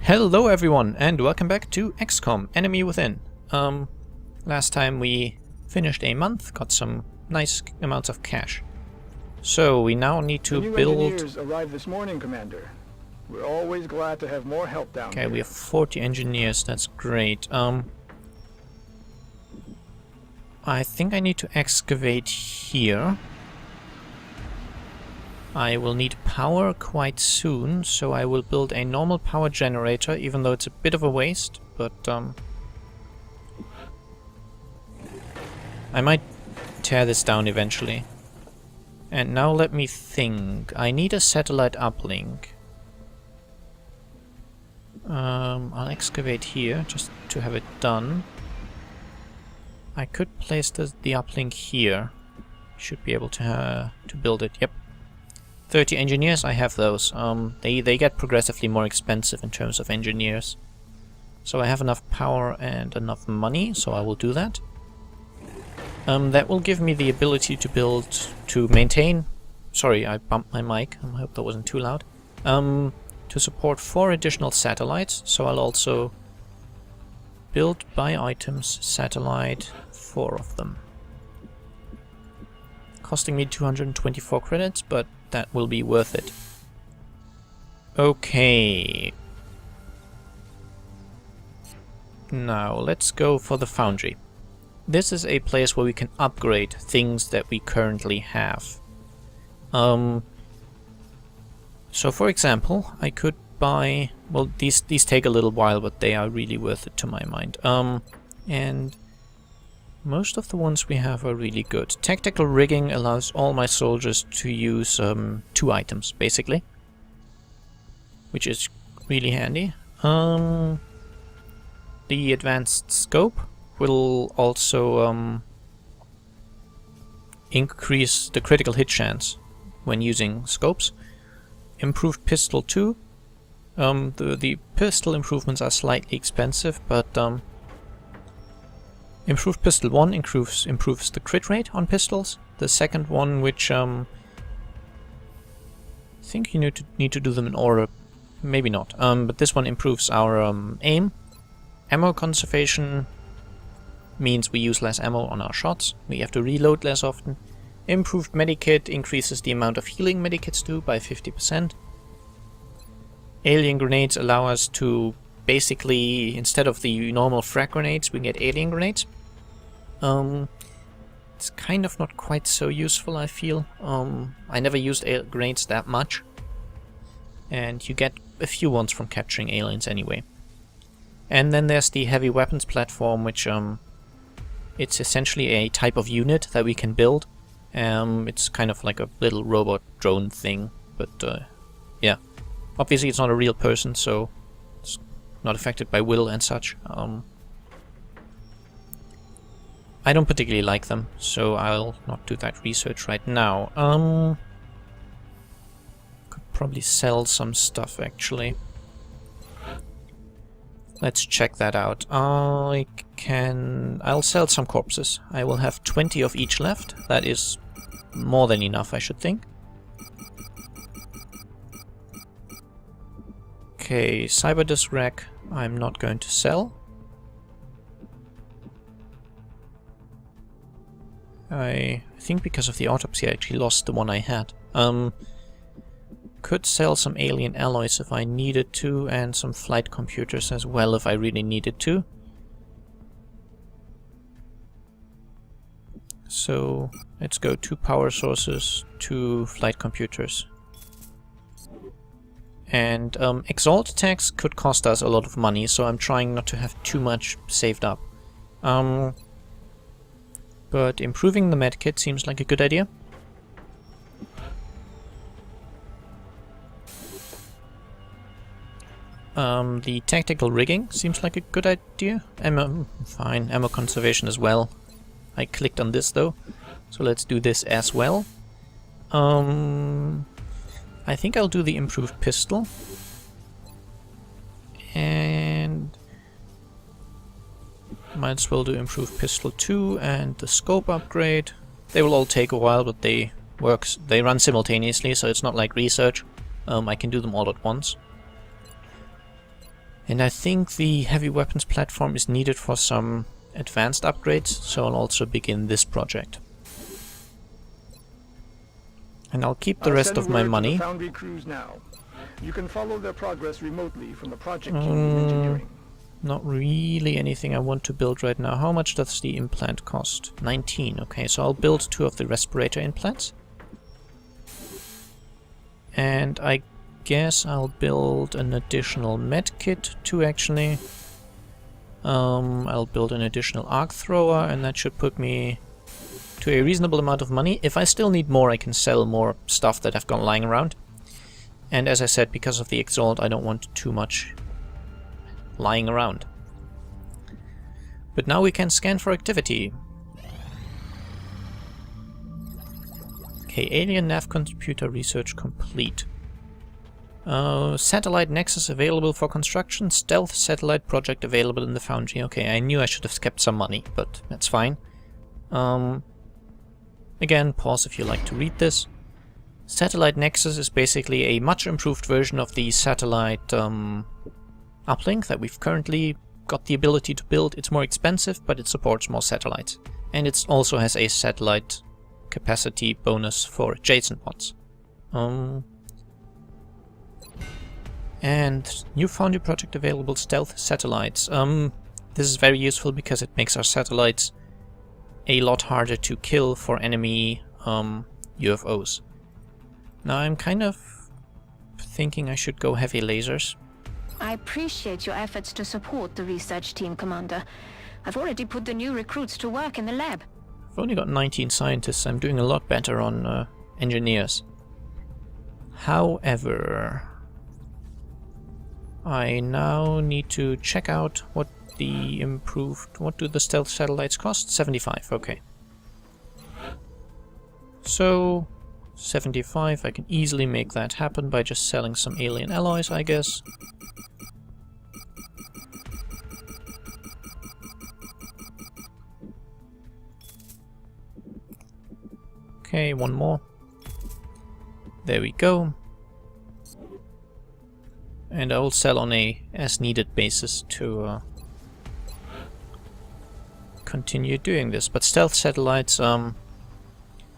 Hello everyone, and welcome back to XCOM, Enemy Within. Last time we finished a month, got some nice amounts of cash. So we now need to build... engineers arrived this morning, Commander. We're always glad to have more help down Okay, here. we have 40 engineers, that's great. I think I need to excavate here. I will need power quite soon, so I will build a normal power generator, even though it's a bit of a waste, but I might tear this down eventually. And now let me think. I need a satellite uplink. I'll excavate here, just to have it done. I could place the uplink here. Should be able to build it, yep. 30 engineers, I have those. They get progressively more expensive in terms of engineers. So I have enough power and enough money, so I will do that. That will give me the ability to maintain... Sorry, I bumped my mic, I hope that wasn't too loud. To support 4 additional satellites, so I'll also build by items satellite 4 of them. Costing me 224 credits, but that will be worth it. Okay. Now let's go for the foundry. This is a place where we can upgrade things that we currently have. So for example, I could buy... Well, these take a little while, but they are really worth it to my mind. And most of the ones we have are really good. Tactical rigging allows all my soldiers to use 2 items, basically. Which is really handy. The advanced scope will also increase the critical hit chance when using scopes. Improved pistol 2. The pistol improvements are slightly expensive, but Improved Pistol 1 improves the crit rate on pistols. The second one, which I think you need to do them in order, maybe not. But this one improves our aim. Ammo conservation means we use less ammo on our shots. We have to reload less often. Improved medikit increases the amount of healing medikits do by 50%. Alien grenades allow us to basically, instead of the normal frag grenades, we get alien grenades. It's kind of not quite so useful, I feel. I never used grenades that much. And you get a few ones from capturing aliens anyway. And then there's the heavy weapons platform, which it's essentially a type of unit that we can build. It's kind of like a little robot drone thing, but yeah. Obviously it's not a real person, so it's not affected by will and such. I don't particularly like them, so I'll not do that research right now. Could probably sell some stuff, actually. Let's check that out. I'll sell some corpses. I will have 20 of each left. That is more than enough, I should think. Okay, Cyberdisc Rack I'm not going to sell. I think because of the autopsy I actually lost the one I had. Could sell some alien alloys if I needed to, and some flight computers as well if I really needed to. So let's go 2 power sources, 2 flight computers. And exalt attacks could cost us a lot of money, so I'm trying not to have too much saved up. But improving the medkit seems like a good idea. The tactical rigging seems like a good idea. Fine, ammo conservation as well. I clicked on this though, so let's do this as well. I think I'll do the improved pistol. And might as well do improved pistol 2 and the scope upgrade. They will all take a while, but they run simultaneously, so it's not like research. I can do them all at once. And I think the heavy weapons platform is needed for some advanced upgrades, so I'll also begin this project. And I'll keep the rest of my money. The Foundry crews now. You can follow their progress remotely from the project team in engineering. Not really anything I want to build right now. How much does the implant cost? 19. Okay, so I'll build 2 of the respirator implants. And I guess I'll build an additional med kit too, actually. I'll build an additional arc thrower, and that should put me to a reasonable amount of money. If I still need more, I can sell more stuff that I've got lying around. And as I said, because of the exalt, I don't want too much lying around. But now we can scan for activity. Okay, alien nav computer research complete. Satellite nexus available for construction. Stealth satellite project available in the foundry. Okay, I knew I should have kept some money, but that's fine. Again, pause if you like to read this. Satellite nexus is basically a much improved version of the satellite uplink that we've currently got the ability to build. It's more expensive, but it supports more satellites. And it also has a satellite capacity bonus for adjacent ones. And new foundry project available, stealth satellites. This is very useful because it makes our satellites a lot harder to kill for enemy UFOs. Now I'm kind of thinking I should go heavy lasers. I appreciate your efforts to support the research team, Commander. I've already put the new recruits to work in the lab. I've only got 19 scientists. I'm doing a lot better on engineers. However, I now need to check out what the improved... What do the stealth satellites cost? 75, okay. So, 75, I can easily make that happen by just selling some alien alloys, I guess. Okay, one more. There we go. And I will sell on a as-needed basis to continue doing this. But stealth satellites,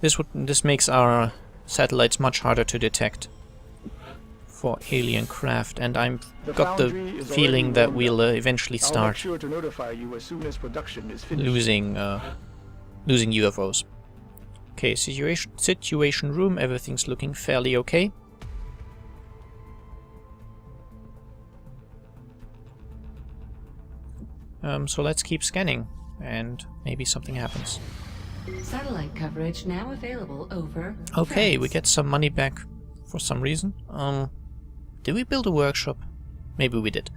this makes our satellites much harder to detect for alien craft, and I've got the feeling that we'll eventually start losing UFOs. Okay, situation room, everything's looking fairly okay. So let's keep scanning, and maybe something happens. Satellite coverage now available, over. Okay, Thanks. we get some money back for some reason. Did we build a workshop? Maybe we did.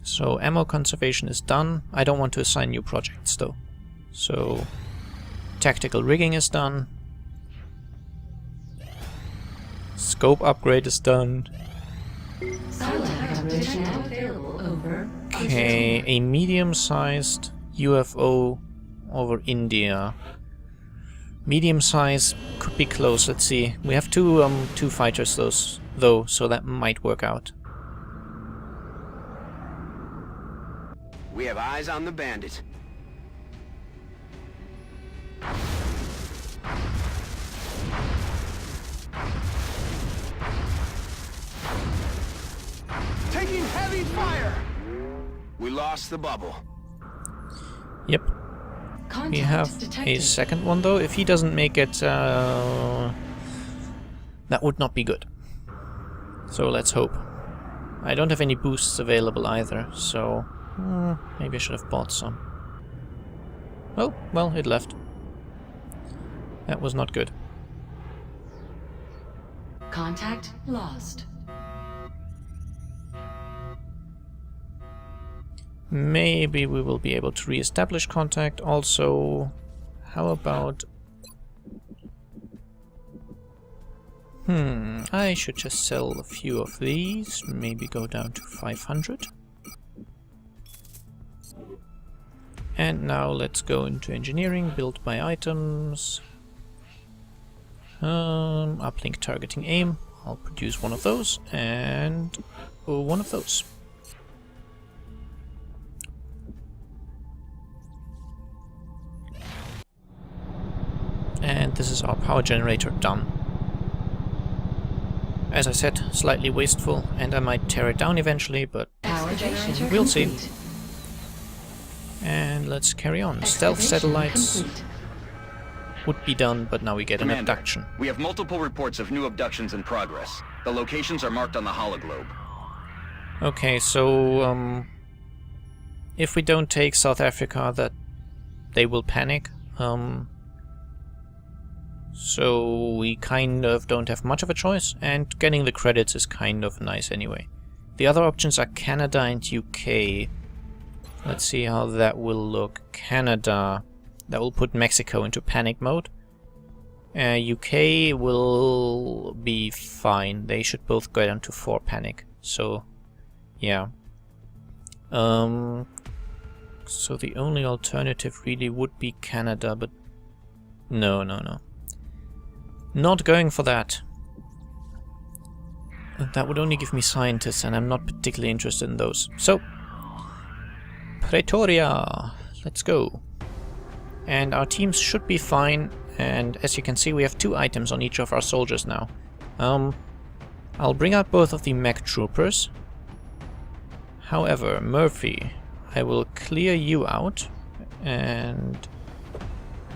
So ammo conservation is done. I don't want to assign new projects though. So tactical rigging is done. Scope upgrade is done. Satellite coverage now available, over. Okay, a medium-sized UFO over India. Medium size could be close. Let's see. We have two fighters though, so that might work out. We have eyes on the bandit. Taking heavy fire. We lost the bubble. Yep. We have a second one though. If he doesn't make it, that would not be good. So let's hope. I don't have any boosts available either, so maybe I should have bought some. Oh, well, it left. That was not good. Contact lost. Maybe we will be able to re-establish contact. Also, how about... I should just sell a few of these. Maybe go down to 500. And now let's go into engineering. Build by items. Uplink targeting aim. I'll produce one of those and one of those. And this is our power generator done. As I said, slightly wasteful, and I might tear it down eventually, but Excavation we'll see. complete. And let's carry on. Stealth Excavation satellites complete. would be done, but now we get an Commander, abduction. we have multiple reports of new abductions in progress. The locations are marked on the hologlobe. Okay, so if we don't take South Africa, that they will panic. So we kind of don't have much of a choice, and getting the credits is kind of nice anyway. The other options are Canada and UK. Let's see how that will look. Canada, that will put Mexico into panic mode. UK will be fine. They should both go down to 4 panic. So, yeah. So the only alternative really would be Canada, but no. Not going for that. That would only give me scientists, and I'm not particularly interested in those. So, Pretoria, let's go. And our teams should be fine, and as you can see we have 2 items on each of our soldiers now. I'll bring out both of the mech troopers. However, Murphy, I will clear you out and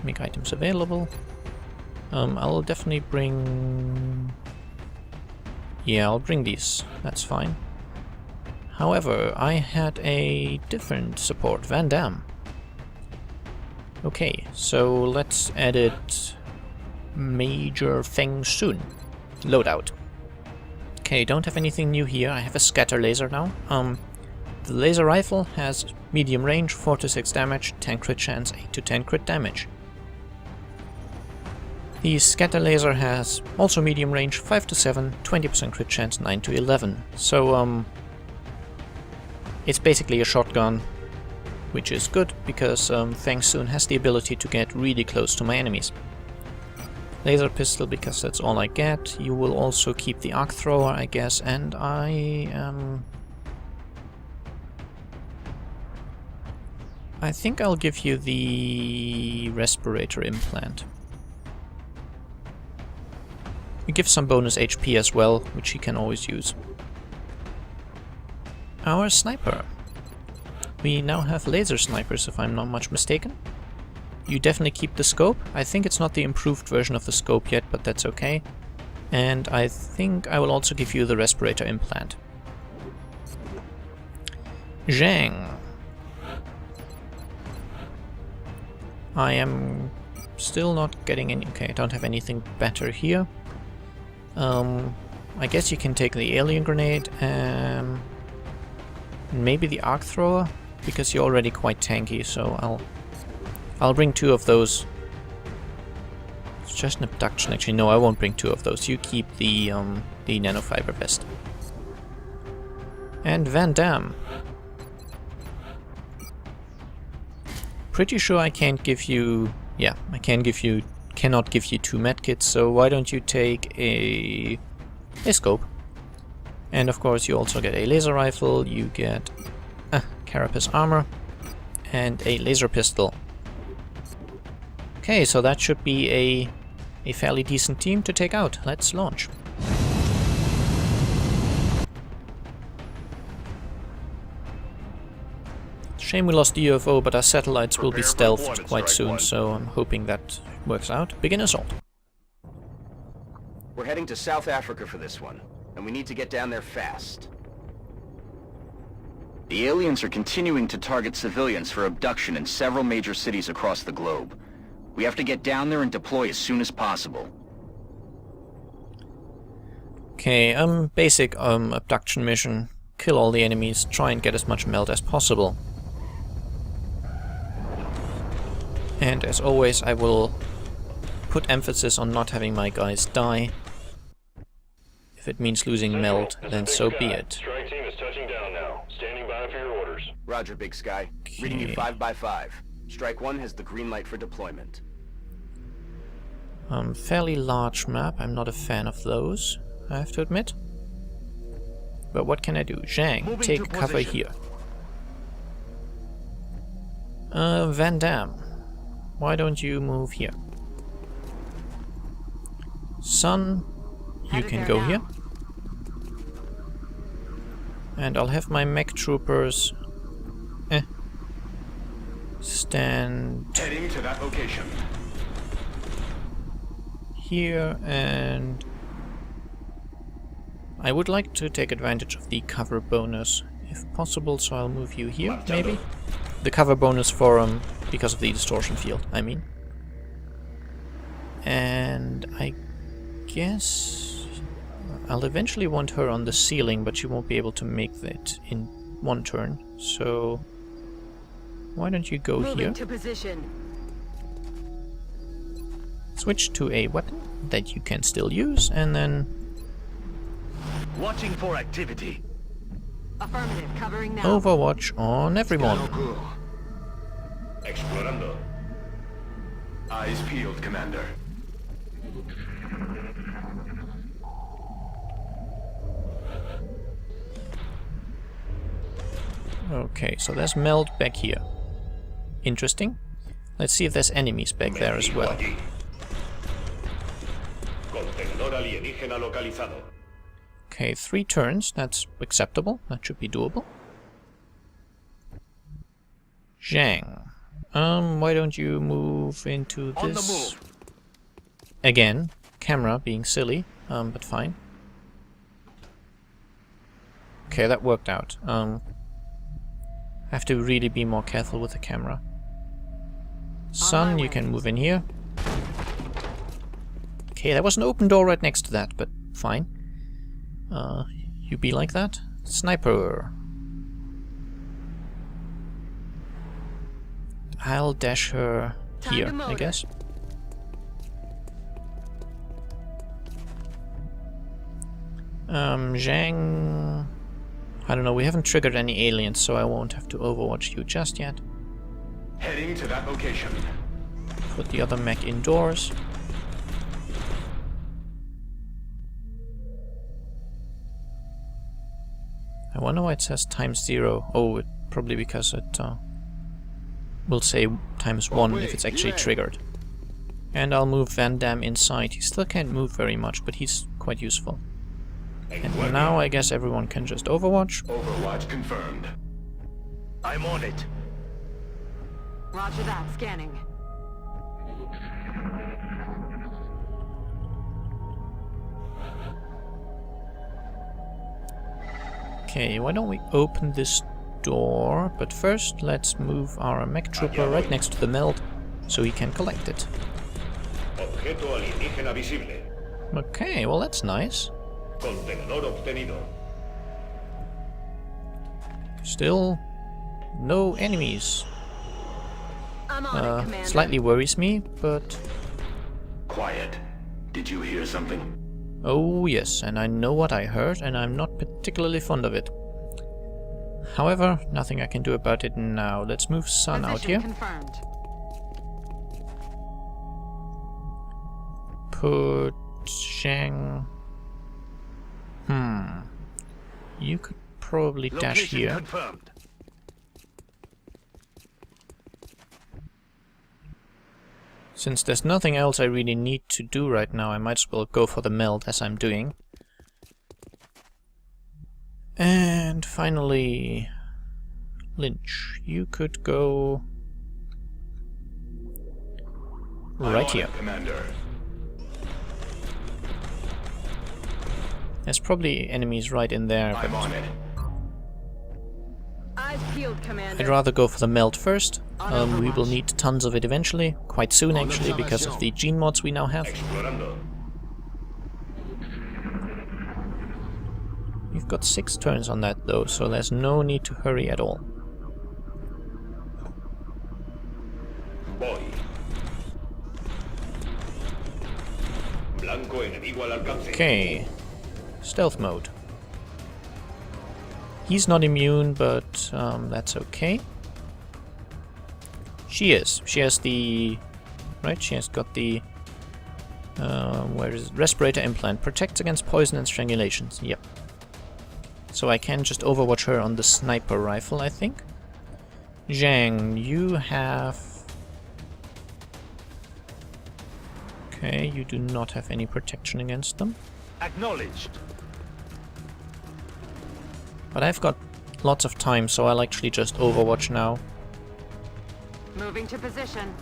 make items available. I'll definitely bring... Yeah, I'll bring these. That's fine. However, I had a different support, Van Damme. Okay, so let's edit Major Feng Sun. Loadout. Okay, don't have anything new here. I have a scatter laser now. The laser rifle has medium range, 4 to 6 damage, 10 crit chance, 8 to 10 crit damage. The scatter laser has also medium range, 5 to 7, 20% crit chance, 9 to 11. So, it's basically a shotgun, which is good because Feng Sun has the ability to get really close to my enemies. Laser pistol, because that's all I get. You will also keep the arc thrower, I guess, and I think I'll give you the respirator implant. We give some bonus HP as well, which he can always use. Our sniper. We now have laser snipers, if I'm not much mistaken. You definitely keep the scope. I think it's not the improved version of the scope yet, but that's okay. And I think I will also give you the respirator implant. Zhang. I am still not getting any... Okay, I don't have anything better here. I guess you can take the alien grenade, maybe the arc thrower, because you're already quite tanky, so I'll bring 2 of those. It's just an abduction, actually. No, I won't bring 2 of those. You keep the nanofiber vest. And Van Damme. Pretty sure I can't give you... Yeah, I cannot give you 2 medkits, so why don't you take a scope? And of course you also get a laser rifle, you get carapace armor, and a laser pistol. Okay, so that should be a fairly decent team to take out. Let's launch. Shame we lost the UFO, but our satellites will be stealthed quite soon, so I'm hoping that works out. Begin assault. We're heading to South Africa for this one, and we need to get down there fast. The aliens are continuing to target civilians for abduction in several major cities across the globe. We have to get down there and deploy as soon as possible. Okay, basic abduction mission. Kill all the enemies, try and get as much meld as possible. And as always, I will put emphasis on not having my guys die. If it means losing meld, then so be it. Strike team is touching down now. Standing by for your orders. Roger, Big Sky. Reading you 5 by 5. Strike 1 has the green light for deployment. Fairly large map, I'm not a fan of those. I have to admit. But what can I do? Zhang, take cover here. Van Damme, why don't you move here? Sun, you can go here. And I'll have my mech troopers stand Heading to that location. here, and I would like to take advantage of the cover bonus if possible, so I'll move you here, maybe? The cover bonus for because of the distortion field, I mean. And I guess I'll eventually want her on the ceiling, but she won't be able to make that in one turn, so why don't you go here? To position. Switch to a weapon that you can still use, and then Watching for activity. Affirmative, covering now. Overwatch on everyone. Explorando. Eyes peeled, Commander. Okay, so there's Meld back here. Interesting. Let's see if there's enemies back there as well. Contenedor alienígena localizado. Okay, 3 turns, that's acceptable, that should be doable. Zhang, why don't you move into this? On the move. Again, camera being silly, but fine. Okay, that worked out. Have to really be more careful with the camera. Sun, you can move in here. Okay, there was an open door right next to that, but fine. You be like that? Sniper. I'll dash her here, I guess. Zhang... I don't know, we haven't triggered any aliens, so I won't have to overwatch you just yet. Heading to that location. Put the other mech indoors. I wonder why it says ×0. Oh, probably because it will say ×1 if it's actually triggered. And I'll move Van Damme inside. He still can't move very much, but he's quite useful. And now I guess everyone can just overwatch. Overwatch confirmed. I'm on it. Roger that, scanning. Okay, why don't we open this door? But first, let's move our mech trooper right next to the meld, so he can collect it. Objeto alienígena visible. Okay, well that's nice. Contenedor obtenido. Still, no enemies. I'm on it, Commander. Slightly worries me, but... Quiet. Did you hear something? Oh yes, and I know what I heard, and I'm not particularly fond of it. However, nothing I can do about it now. Let's move Sun out here. Confirmed. Put Zhang... You could probably dash Location here. confirmed. Since there's nothing else I really need to do right now, I might as well go for the meld as I'm doing. And finally, Lynch, you could go right here. Commander. There's probably enemies right in there, I'm on but it. Eyes peeled, Commander. I'd rather go for the meld first. We will need tons of it eventually, quite soon actually, because of the gene mods we now have. Explorando. We've got 6 turns on that though, so there's no need to hurry at all. Voy. Blanco enemigo al alcance. Okay, stealth mode. He's not immune, but that's okay. She is. She has the... Right, she has got the Where is it? Respirator implant. Protects against poison and strangulations. Yep. So I can just overwatch her on the sniper rifle, I think. Zhang, you have... Okay, you do not have any protection against them. Acknowledged. But I've got lots of time, so I'll actually just overwatch now. Moving to position.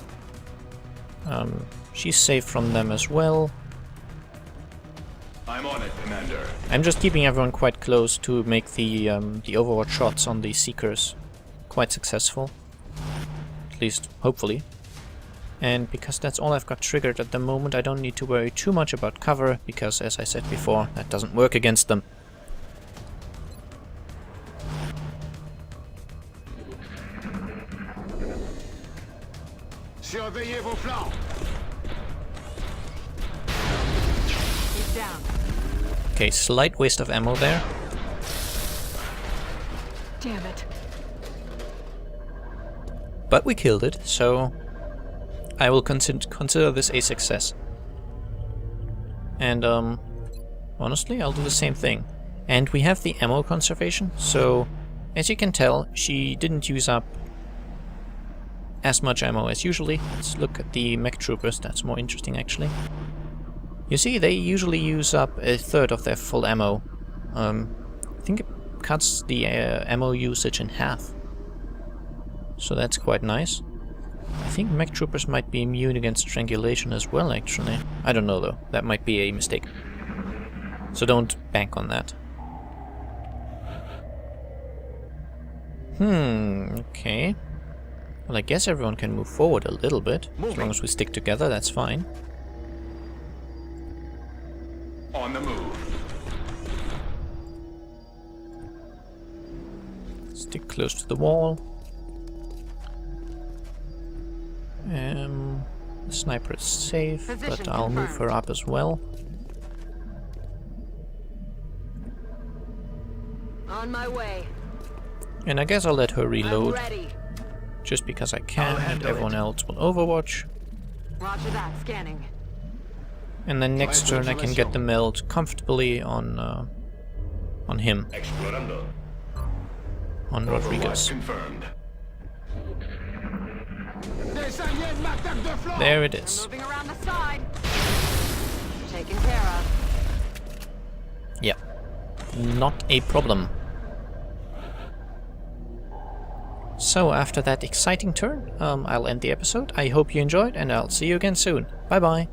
She's safe from them as well. I'm on it, Commander. I'm just keeping everyone quite close to make the overwatch shots on the Seekers quite successful. At least, hopefully. And because that's all I've got triggered at the moment, I don't need to worry too much about cover, because as I said before, that doesn't work against them. Surveillez vos flancs. He's down. Okay, slight waste of ammo there. Damn it. But we killed it, so I will consider this a success. And honestly, I'll do the same thing. And we have the ammo conservation, so as you can tell, she didn't use up as much ammo as usually. Let's look at the mech troopers, that's more interesting actually. You see, they usually use up a third of their full ammo. I think it cuts the ammo usage in half. So that's quite nice. I think mech troopers might be immune against strangulation as well, actually. I don't know though, that might be a mistake. So don't bank on that. Okay. Well, I guess everyone can move forward a little bit. As long as we stick together, that's fine. On the move. Stick close to the wall. The sniper is safe, Position but I'll move her up as well. On my way. And I guess I'll let her I'm reload, ready. just because I can, and everyone else will overwatch. Roger that. Scanning. And then next turn I can get the meld comfortably on him, Explorando. on Rodriguez. Confirmed. There it is. Moving around the side. Taken care of. Yep. Not a problem. So after that exciting turn, I'll end the episode. I hope you enjoyed, and I'll see you again soon. Bye bye.